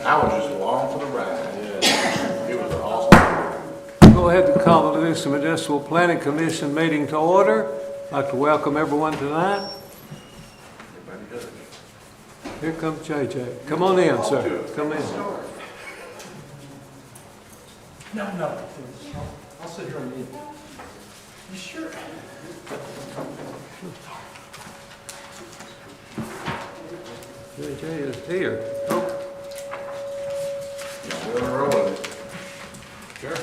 I was just along for the ride. Yeah, it was awesome. Go ahead and call the Livingston Municipal Planning Commission meeting to order. I'd like to welcome everyone tonight. Here comes JJ. Come on in, sir. Come in. No. I'll sit here on the end. You sure? JJ is here. Oh, We're on the road with it. Sure.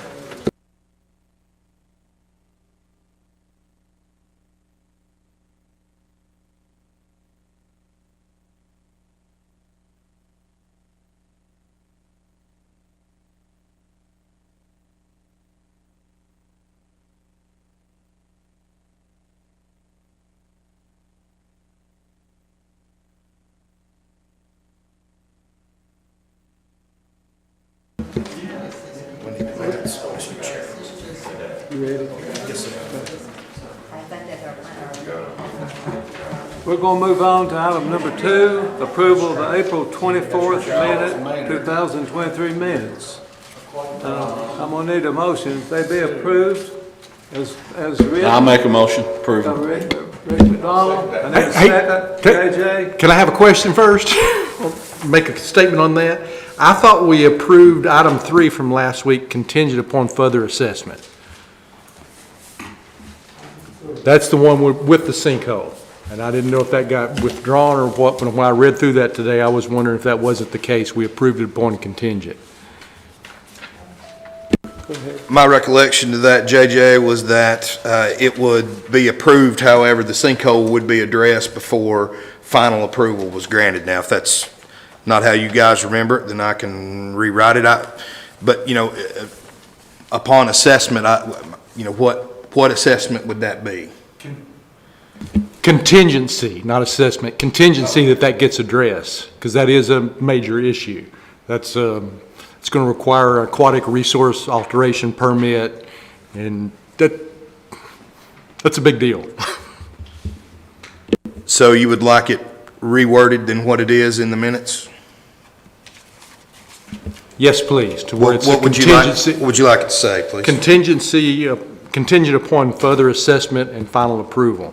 you ready? We're going to move on to item number 2, approval of the April 24th minute, 2023 minutes. I'm going to need a motion. If they be approved as written. I'll make a motion, approve it. Rick McDonald, I need a second. JJ? Can I have a question first? Make a statement on that. I thought we approved item 3 from last week contingent upon further assessment. That's the one with the sinkhole. And I didn't know if that got withdrawn or what. When I read through that today, I was wondering if that wasn't the case. We approved it upon contingent. My recollection to that, JJ, was that it would be approved, however, the sinkhole would be addressed before final approval was granted. Now, if that's not how you guys remember it, then I can rewrite it. But, you know, upon assessment, what assessment would that be? Contingency, not assessment. Contingency that gets addressed, because that is a major issue. That's it's going to require an aquatic resource alteration permit, and that's a big deal. So you would like it reworded than what it is in the minutes? Yes, please. To where it's What a would contingency. what would you like it to say, please? Contingency, contingent upon further assessment and final approval.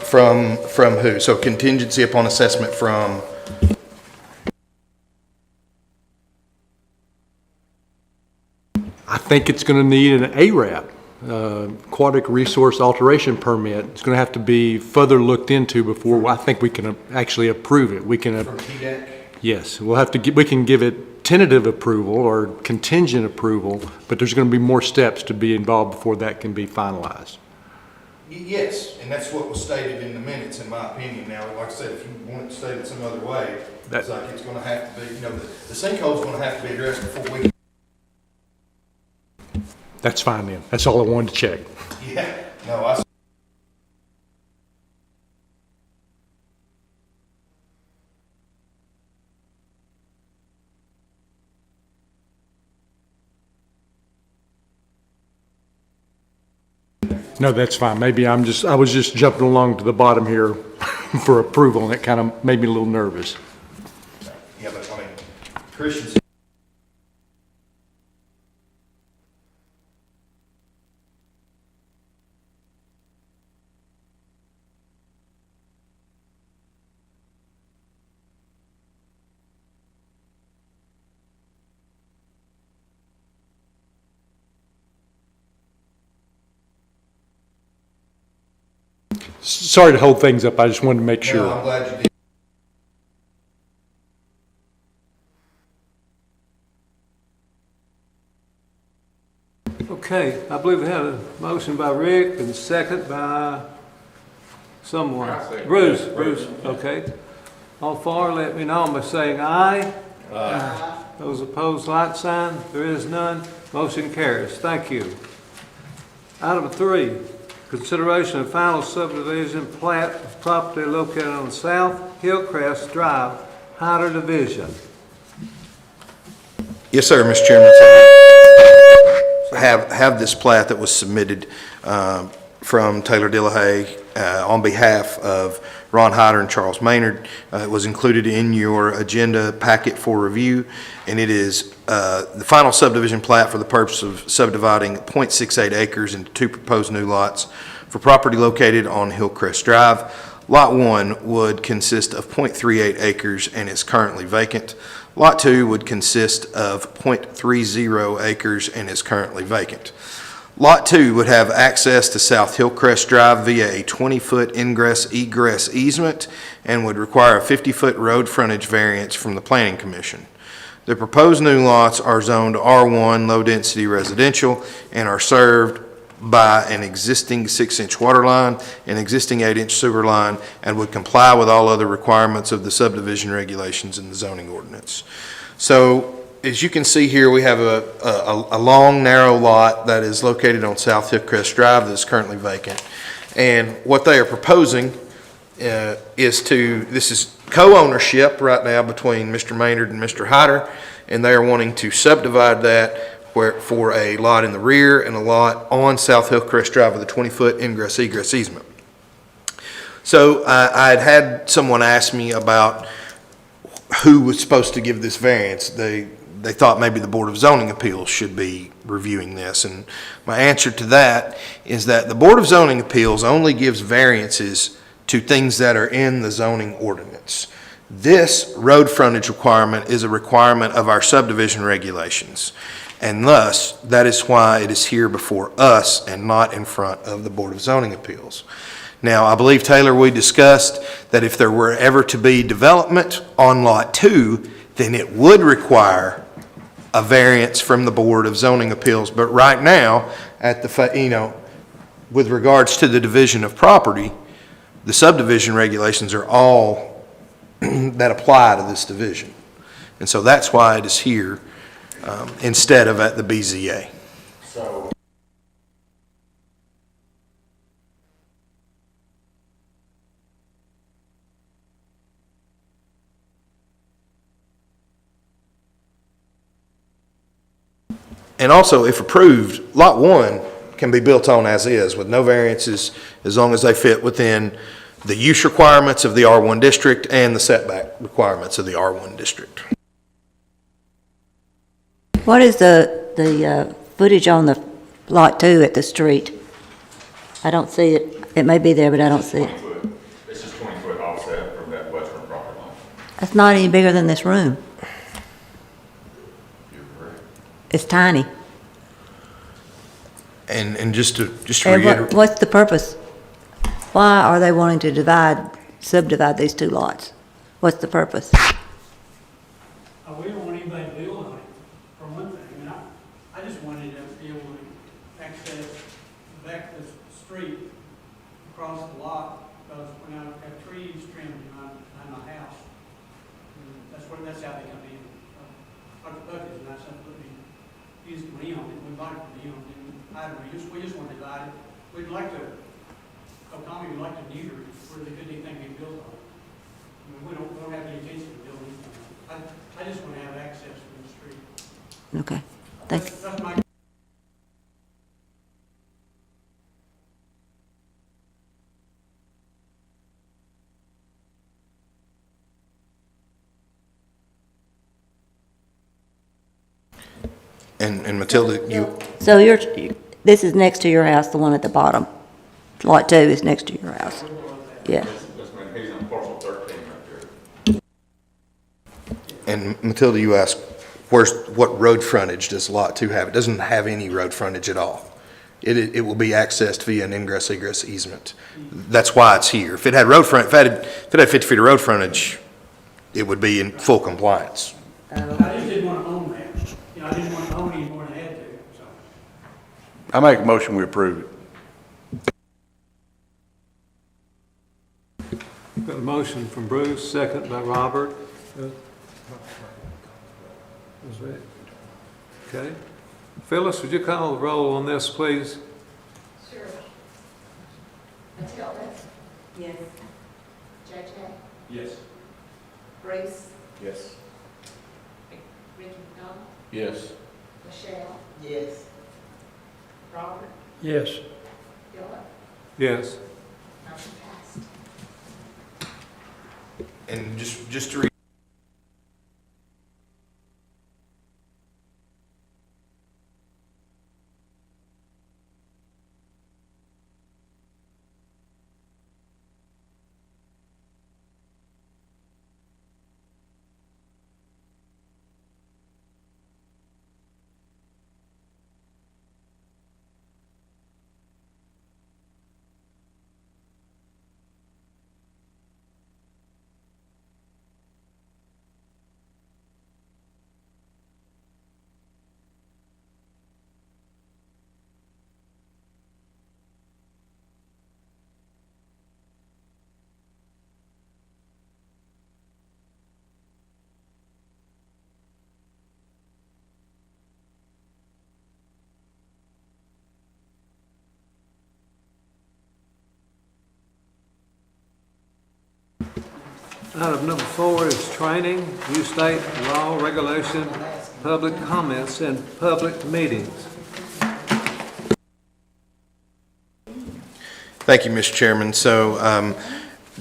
From who? So contingency upon assessment from? I think it's going to need an ARAP, aquatic resource alteration permit. It's going to have to be further looked into before I think we can actually approve it. We can. From TDEC? Yes, we'll have to. We can give it tentative approval or contingent approval, but there's going to be more steps to be involved before that can be finalized. Yes, and that's what was stated in the minutes, in my opinion. Now, like I said, if you want it stated some other way, it's like it's going to have to be, the sinkhole's going to have to be addressed before we. That's fine then. That's all I wanted to check. Yeah, no, I. No, that's fine. Maybe I was just jumping along to the bottom here for approval, and it kind of made me a little nervous. Yeah, but I mean, Christians. Sorry to hold things up. I just wanted to make sure. No, I'm glad you did. Okay, I believe we had a motion by Rick and a second by someone. Bruce, okay. All for, let me know by saying aye. Aye. Those opposed, like sign. There is none. Motion carries. Thank you. Item 3, consideration of final subdivision plat of property located on South Hillcrest Drive, Hyder Division. Yes, sir, Mr. Chairman. So have this plat that was submitted from Taylor Dillahay on behalf of Ron Hyder and Charles Maynard. It was included in your agenda packet for review, and it is the final subdivision plat for the purpose of subdividing .68 acres into 2 proposed new lots for property located on Hillcrest Drive. Lot 1 would consist of .38 acres and is currently vacant. Lot 2 would consist of .30 acres and is currently vacant. Lot 2 would have access to South Hillcrest Drive via a 20-foot ingress-egress easement and would require a 50-foot road frontage variance from the Planning Commission. The proposed new lots are zoned R1 low-density residential and are served by an existing 6-inch water line, an existing 8-inch sewer line, and would comply with all other requirements of the subdivision regulations in the zoning ordinance. So, as you can see here, we have a long, narrow lot that is located on South Hillcrest Drive that is currently vacant. And what they are proposing this is co-ownership right now between Mr. Maynard and Mr. Hyder, and they are wanting to subdivide that for a lot in the rear and a lot on South Hillcrest Drive with a 20-foot ingress-egress easement. So I had someone ask me about who was supposed to give this variance. They thought maybe the Board of Zoning Appeals should be reviewing this, and my answer to that is that the Board of Zoning Appeals only gives variances to things that are in the zoning ordinance. This road frontage requirement is a requirement of our subdivision regulations, and thus that is why it is here before us and not in front of the Board of Zoning Appeals. Now, I believe, Taylor, we discussed that if there were ever to be development on Lot 2, then it would require a variance from the Board of Zoning Appeals. But right now, with regards to the division of property, the subdivision regulations are all that apply to this division. And so that's why it is here instead of at the BZA. So, and also, if approved, Lot 1 can be built on as is with no variances as long as they fit within the use requirements of the R1 district and the setback requirements of the R1 district. What is the footage on the Lot 2 at the street? I don't see it. It may be there, but I don't see it. 20 foot. It's just 20 foot offset from that western property line. That's not any bigger than this room. You're correct. It's tiny. And just to And reiterate, what's the purpose? Why are they wanting to subdivide these 2 lots? What's the purpose? We don't want anybody to build on it, for one thing. I mean, I just wanted to be able to access back the street across the lot, because when I have trees trimmed behind my house, that's how they come in. Like the buckets, and that's something we use the Leon, and we bought it from Leon, and we just want to divide it. We'd like to, Tommy would like to neuter it where there could anything be built on. I mean, we don't have any intention of building anything. I just want to have access from the street. Okay, thank you. That's my. and Matilda, you, So this is next to your house, the one at the bottom. Lot 2 is next to your house. Yeah. That's when he's on parcel 13 right there. and Matilda, you asked, what road frontage does Lot 2 have? It doesn't have any road frontage at all. It will be accessed via an ingress-egress easement. That's why it's here. If it had road front, if it had 50 feet of road frontage, it would be in full compliance. I just didn't want to own that. I didn't want to own any more than I had to, so. I make a motion, we approve it. Got a motion from Bruce, second by Robert. Okay. Phyllis, would you call the roll on this, please? Sure. Matilda? Yes. JJ? Yes. Bruce? Yes. Ricky McDonald? Yes. Michelle? Yes. Robert? Yes. Philip? Yes. Motion passed. And just to Item number 4 is training, new state law, regulation, public comments, and public meetings. Thank you, Mr. Chairman. So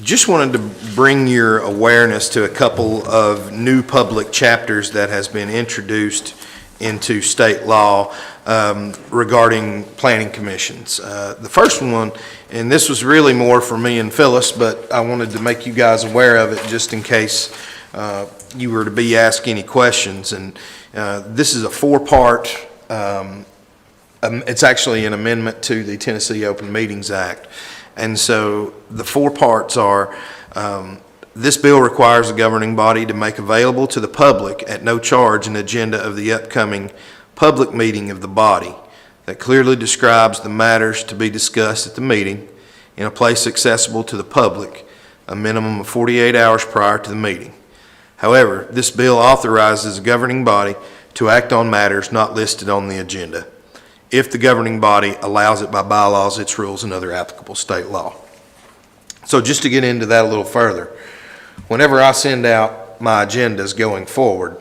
just wanted to bring your awareness to a couple of new public chapters that has been introduced into state law regarding planning commissions. The first one, and this was really more for me and Phyllis, but I wanted to make you guys aware of it just in case you were to be asked any questions. And this is a 4-part it's actually an amendment to the Tennessee Open Meetings Act. And so the 4 parts are, this bill requires the governing body to make available to the public at no charge an agenda of the upcoming public meeting of the body that clearly describes the matters to be discussed at the meeting in a place accessible to the public a minimum of 48 hours prior to the meeting. However, this bill authorizes the governing body to act on matters not listed on the agenda, if the governing body allows it by bylaws, its rules, and other applicable state law. So just to get into that a little further, whenever I send out my agendas going forward,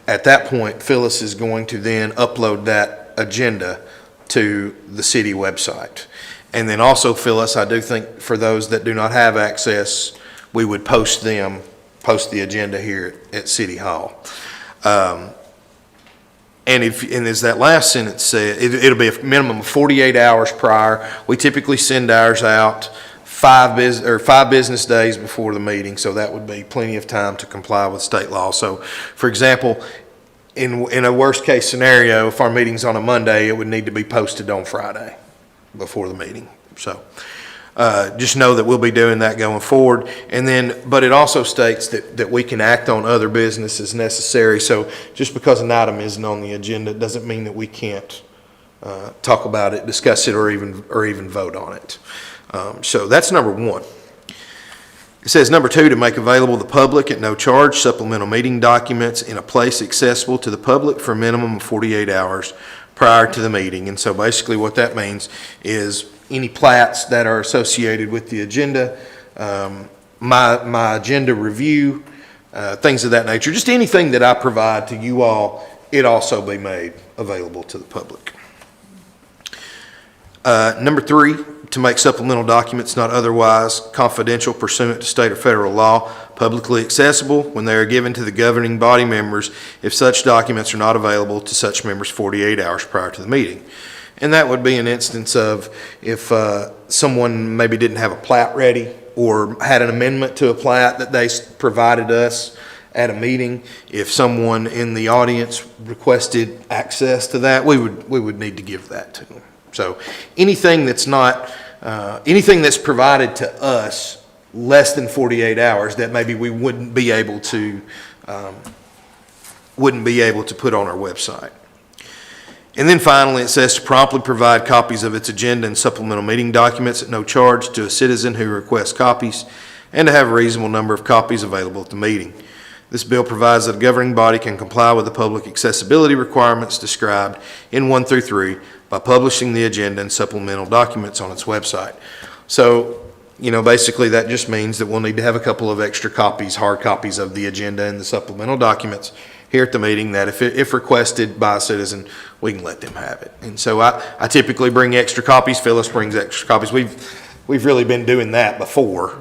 at that point, Phyllis is going to then upload that agenda to the city website. And then also, Phyllis, I do think for those that do not have access, we would post the agenda here at City Hall. And as that last sentence said, it'll be a minimum of 48 hours prior. We typically send ours out 5 business days before the meeting, so that would be plenty of time to comply with state law. So, for example, in a worst case scenario, if our meeting's on a Monday, it would need to be posted on Friday before the meeting. So just know that we'll be doing that going forward. And then, but it also states that we can act on other business as necessary. So just because an item isn't on the agenda doesn't mean that we can't talk about it, discuss it, or even vote on it. So that's number 1. It says number 2, to make available to the public at no charge supplemental meeting documents in a place accessible to the public for a minimum of 48 hours prior to the meeting. And so basically what that means is any plats that are associated with the agenda, my agenda review, things of that nature, just anything that I provide to you all, it also be made available to the public. Number 3, to make supplemental documents not otherwise confidential pursuant to state or federal law publicly accessible when they are given to the governing body members if such documents are not available to such members 48 hours prior to the meeting. And that would be an instance of if someone maybe didn't have a plat ready or had an amendment to a plat that they provided us at a meeting. If someone in the audience requested access to that, we would need to give that to them. So anything that's not, anything that's provided to us less than 48 hours that maybe we wouldn't be able to put on our website. And then finally, it says to promptly provide copies of its agenda and supplemental meeting documents at no charge to a citizen who requests copies, and to have a reasonable number of copies available at the meeting. This bill provides that a governing body can comply with the public accessibility requirements described in 1 through 3 by publishing the agenda and supplemental documents on its website. So, you know, basically that just means that we'll need to have a couple of extra copies, hard copies of the agenda and the supplemental documents here at the meeting that if requested by a citizen, we can let them have it. And so I typically bring extra copies. Phyllis brings extra copies. We've we've really been doing that before.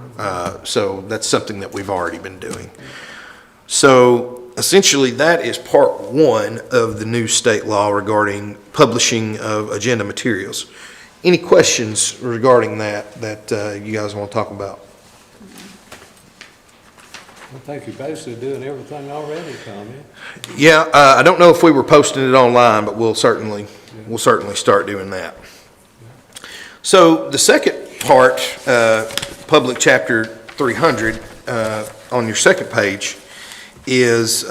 So that's something that we've already been doing. So essentially, that is part one of the new state law regarding publishing of agenda materials. Any questions regarding that you guys want to talk about? I think you're basically doing everything already, Tommy. Yeah, I don't know if we were posting it online, but we'll certainly start doing that. So the second part, public chapter 300, on your second page, is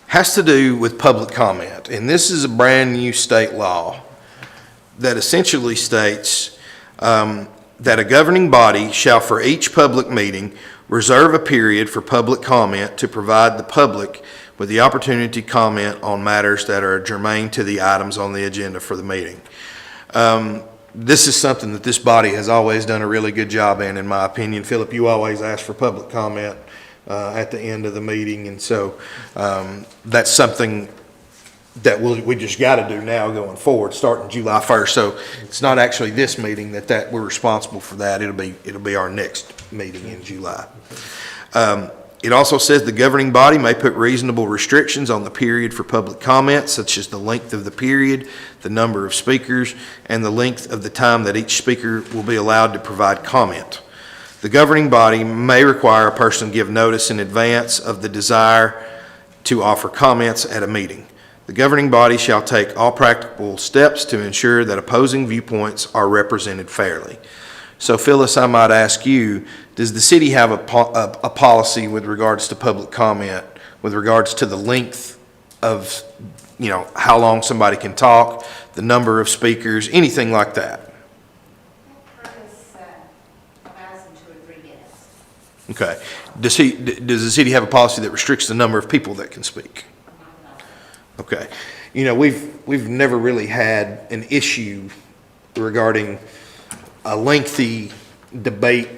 has to do with public comment, and this is a brand new state law that essentially states that a governing body shall for each public meeting reserve a period for public comment to provide the public with the opportunity to comment on matters that are germane to the items on the agenda for the meeting. This is something that this body has always done a really good job in my opinion. Philip, you always ask for public comment at the end of the meeting, and so that's something that we just got to do now going forward, starting July 1st. So it's not actually this meeting that we're responsible for that. It'll be our next meeting in July. It also says the governing body may put reasonable restrictions on the period for public comment, such as the length of the period, the number of speakers, and the length of the time that each speaker will be allowed to provide comment. The governing body may require a person give notice in advance of the desire to offer comments at a meeting. The governing body shall take all practicable steps to ensure that opposing viewpoints are represented fairly. So Phyllis, I might ask you, does the city have a policy with regards to public comment, with regards to the length of, how long somebody can talk, the number of speakers, anything like that? That purpose allows them 2 or 3 minutes. Okay. Does the city have a policy that restricts the number of people that can speak? Okay. We've never really had an issue regarding a lengthy debate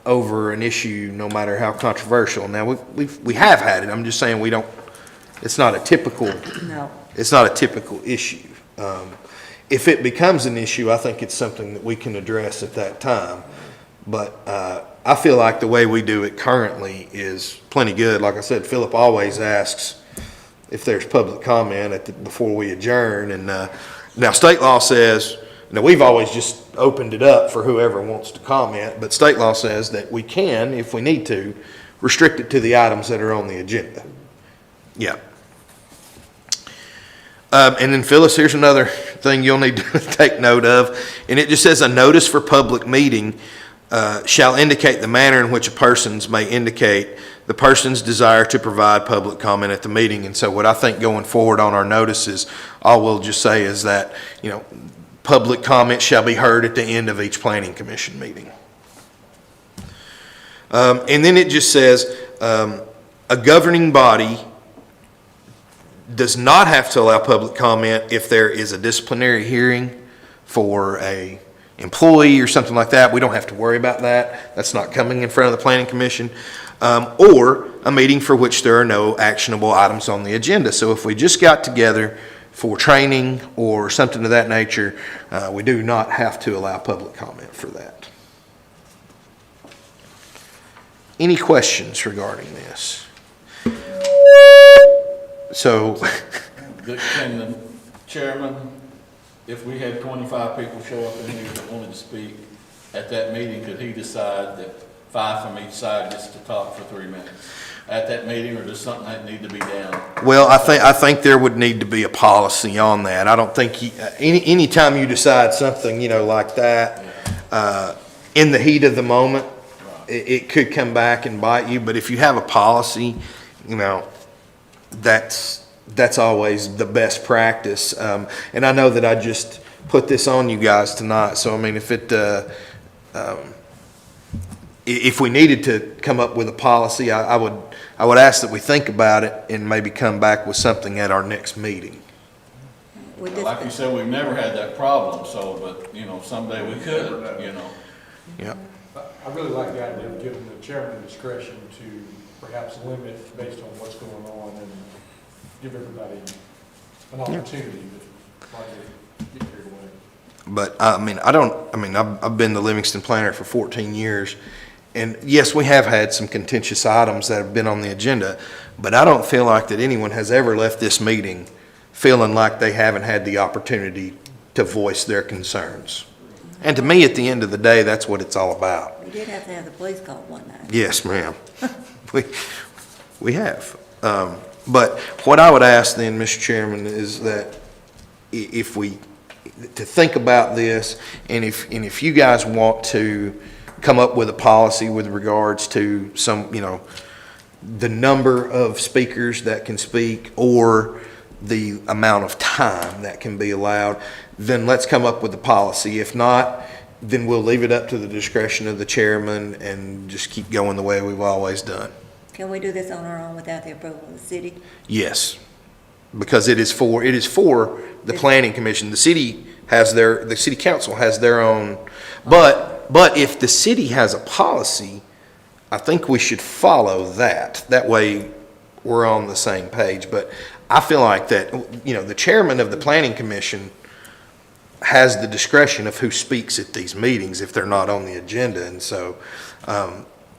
over an issue, no matter how controversial. Now, we have had it. I'm just saying it's not a typical issue. If it becomes an issue, I think it's something that we can address at that time. But I feel like the way we do it currently is plenty good. Like I said, Philip always asks if there's public comment before we adjourn. And now state law says, we've always just opened it up for whoever wants to comment, but state law says that we can, if we need to, restrict it to the items that are on the agenda. Yeah. And then Phyllis, here's another thing you'll need to take note of, and it just says a notice for public meeting shall indicate the manner in which a person's may indicate the person's desire to provide public comment at the meeting. And so what I think going forward on our notices, all we'll just say is that, public comment shall be heard at the end of each planning commission meeting. And then it just says a governing body does not have to allow public comment if there is a disciplinary hearing for a employee or something like that. We don't have to worry about that. That's not coming in front of the planning commission. Or a meeting for which there are no actionable items on the agenda. So if we just got together for training or something of that nature, we do not have to allow public comment for that. Any questions regarding this? So, Can the chairman, if we had 25 people show up in here that wanted to speak at that meeting, could he decide that 5 from each side gets to talk for 3 minutes at that meeting, or does something that need to be done? well, I think there would need to be a policy on that. I don't think any time you decide something, like that, in the heat of the moment, it could come back and bite you. But if you have a policy, that's always the best practice. And I know that I just put this on you guys tonight. So I mean, if we needed to come up with a policy, I would ask that we think about it and maybe come back with something at our next meeting. Like you said, we've never had that problem, but, someday we could, Yeah. I really like the idea of giving the chairman discretion to perhaps limit based on what's going on and give everybody an opportunity to get carried away. But, I've been the Livingston planner for 14 years, and yes, we have had some contentious items that have been on the agenda, but I don't feel like that anyone has ever left this meeting feeling like they haven't had the opportunity to voice their concerns. And to me, at the end of the day, that's what it's all about. We did have to have the police call one night. Yes, ma'am. We have. But what I would ask then, Mr. Chairman, is that to think about this, and if you guys want to come up with a policy with regards to the number of speakers that can speak or the amount of time that can be allowed, then let's come up with a policy. If not, then we'll leave it up to the discretion of the chairman and just keep going the way we've always done. Can we do this on our own without the approval of the city? Yes, because it is for the planning commission. The city council has their own, but if the city has a policy, I think we should follow that. That way we're on the same page. But I feel like that, the chairman of the planning commission has the discretion of who speaks at these meetings if they're not on the agenda. And so,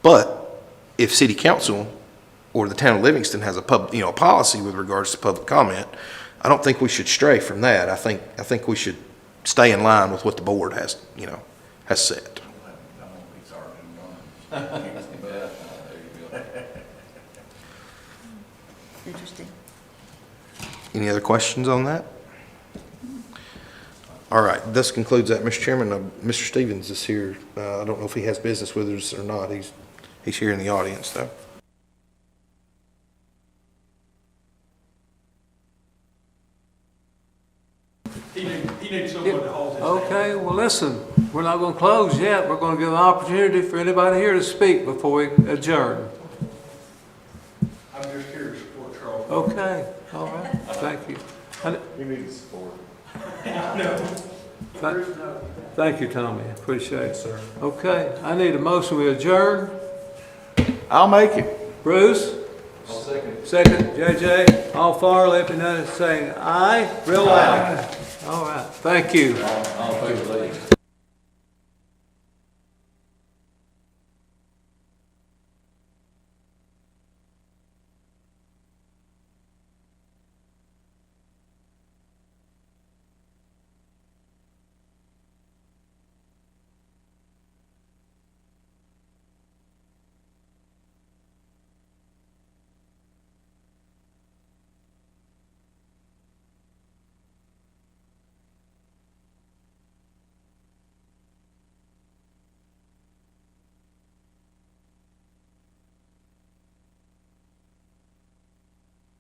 but if city council or the town of Livingston has a policy with regards to public comment, I don't think we should stray from that. I think we should stay in line with what the board has set. Interesting. Any other questions on that? All right, this concludes that, Mr. Chairman. Mr. Stevens is here. I don't know if he has business with us or not. He's here in the audience, though. He needs someone to hold his hand. Okay, well, listen, we're not going to close yet. We're going to give an opportunity for anybody here to speak before we adjourn. I'm just here to support Charles. Okay, all right, thank you. You need support. Thank you, Tommy, appreciate it, sir. Okay, I need a motion to adjourn. I'll make it. Bruce? I'll second. Second, JJ, all for, let me know, saying aye, real loud. All right, thank you. All in favor,